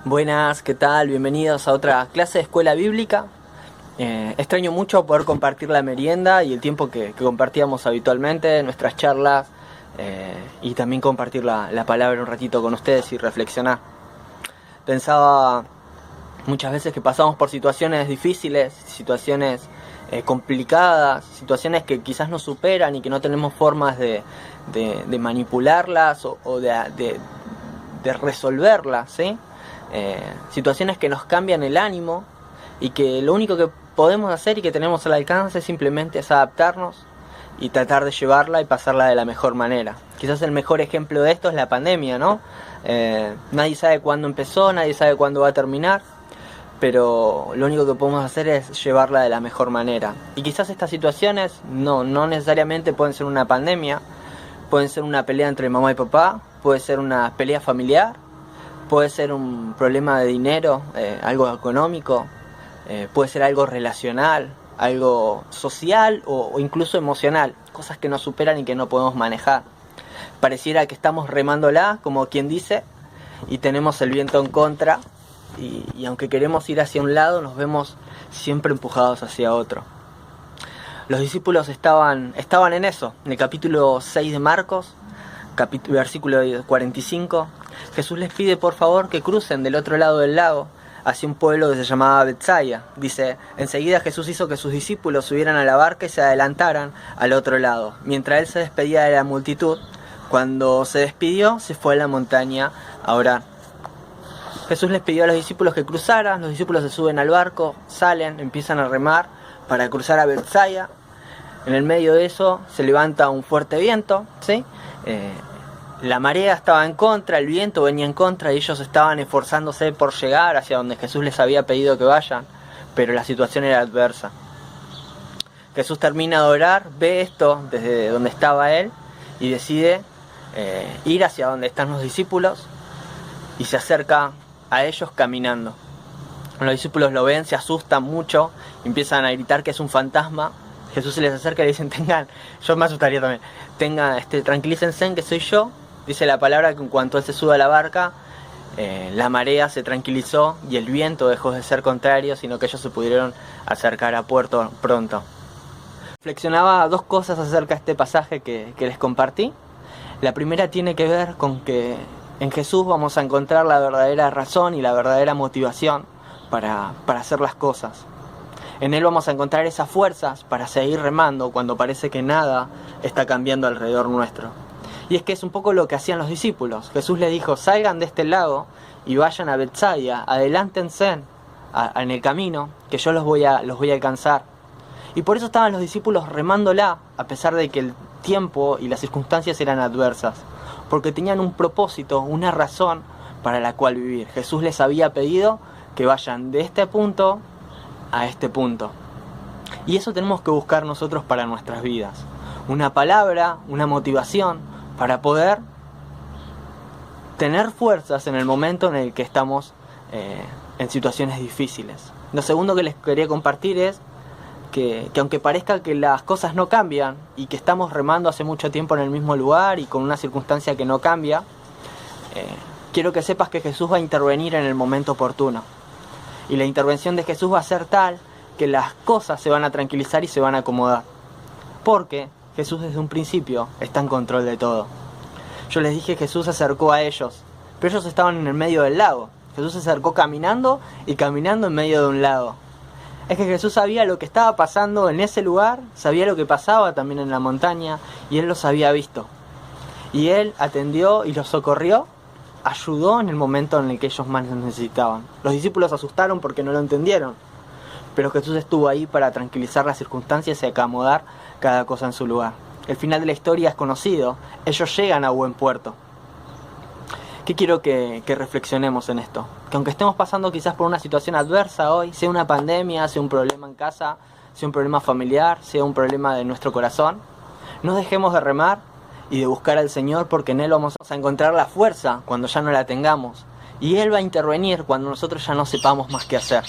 Buenas, ¿qué tal? Bienvenidos a otra clase de escuela bíblica. Extraño mucho poder compartir la merienda y el tiempo que compartíamos habitualmente, nuestras charlas, y también compartir la palabra un ratito con ustedes y reflexionar. Pensaba muchas veces que pasamos por situaciones difíciles, situaciones complicadas, situaciones que quizás nos superan y que no tenemos formas de manipularlas o de resolverlas, ¿sí? Situaciones que nos cambian el ánimo y que lo único que podemos hacer y que tenemos al alcance simplemente es adaptarnos y tratar de llevarla y pasarla de la mejor manera. Quizás el mejor ejemplo de esto es la pandemia, ¿no? Nadie sabe cuándo empezó, nadie sabe cuándo va a terminar, pero lo único que podemos hacer es llevarla de la mejor manera. Y quizás estas situaciones no necesariamente pueden ser una pandemia, pueden ser una pelea entre mamá y papá, puede ser una pelea familiar, puede ser un problema de dinero, algo económico, puede ser algo relacional, algo social o incluso emocional, cosas que nos superan y que no podemos manejar. Pareciera que estamos remándola, como quien dice, y tenemos el viento en contra, y aunque queremos ir hacia un lado, nos vemos siempre empujados hacia otro. Los discípulos estaban en eso. En el capítulo 6 de Marcos, versículo 45, Jesús les pide por favor que crucen del otro lado del lago hacia un pueblo que se llamaba Betsaida. Dice, enseguida Jesús hizo que sus discípulos subieran a la barca y se adelantaran al otro lado, mientras él se despedía de la multitud. Cuando se despidió, se fue a la montaña a orar. Jesús les pidió a los discípulos que cruzaran, los discípulos se suben al barco, salen, empiezan a remar para cruzar a Betsaida. En el medio de eso se levanta un fuerte viento, ¿sí? La marea estaba en contra, el viento venía en contra y ellos estaban esforzándose por llegar hacia donde Jesús les había pedido que vayan, pero la situación era adversa. Jesús termina de orar, ve esto desde donde estaba él y decide ir hacia donde están los discípulos y se acerca a ellos caminando. Los discípulos lo ven, se asustan mucho, empiezan a gritar que es un fantasma. Jesús se les acerca y le dicen, yo me asustaría también, tranquilícense que soy yo. Dice la palabra que en cuanto él se sube a la barca, la marea se tranquilizó y el viento dejó de ser contrario, sino que ellos se pudieron acercar a puerto pronto. Reflexionaba dos cosas acerca de este pasaje que les compartí. La primera tiene que ver con que en Jesús vamos a encontrar la verdadera razón y la verdadera motivación para hacer las cosas. En él vamos a encontrar esas fuerzas para seguir remando cuando parece que nada está cambiando alrededor nuestro. Y es que es un poco lo que hacían los discípulos. Jesús les dijo, salgan de este lago y vayan a Betsaida, adelántense en el camino, que yo los voy a alcanzar. Y por eso estaban los discípulos remándola, a pesar de que el tiempo y las circunstancias eran adversas. Porque tenían un propósito, una razón para la cual vivir. Jesús les había pedido que vayan de este punto a este punto. Y eso tenemos que buscar nosotros para nuestras vidas. Una palabra, una motivación para poder tener fuerzas en el momento en el que estamos en situaciones difíciles. Lo segundo que les quería compartir es que aunque parezca que las cosas no cambian y que estamos remando hace mucho tiempo en el mismo lugar y con una circunstancia que no cambia, quiero que sepas que Jesús va a intervenir en el momento oportuno. Y la intervención de Jesús va a ser tal que las cosas se van a tranquilizar y se van a acomodar. Porque Jesús desde un principio está en control de todo. Yo les dije, Jesús se acercó a ellos, pero ellos estaban en el medio del lago. Jesús se acercó caminando y caminando en medio de un lago. Es que Jesús sabía lo que estaba pasando en ese lugar, sabía lo que pasaba también en la montaña, y Él los había visto. Y Él atendió y los socorrió, ayudó en el momento en el que ellos más necesitaban. Los discípulos se asustaron porque no lo entendieron, pero Jesús estuvo ahí para tranquilizar las circunstancias y acomodar cada cosa en su lugar. El final de la historia es conocido, ellos llegan a buen puerto. ¿Qué quiero que reflexionemos en esto? Que aunque estemos pasando quizás por una situación adversa hoy, sea una pandemia, sea un problema en casa, sea un problema familiar, sea un problema de nuestro corazón, no dejemos de remar y de buscar al Señor, porque en Él vamos a encontrar la fuerza cuando ya no la tengamos. Y Él va a intervenir cuando nosotros ya no sepamos más qué hacer.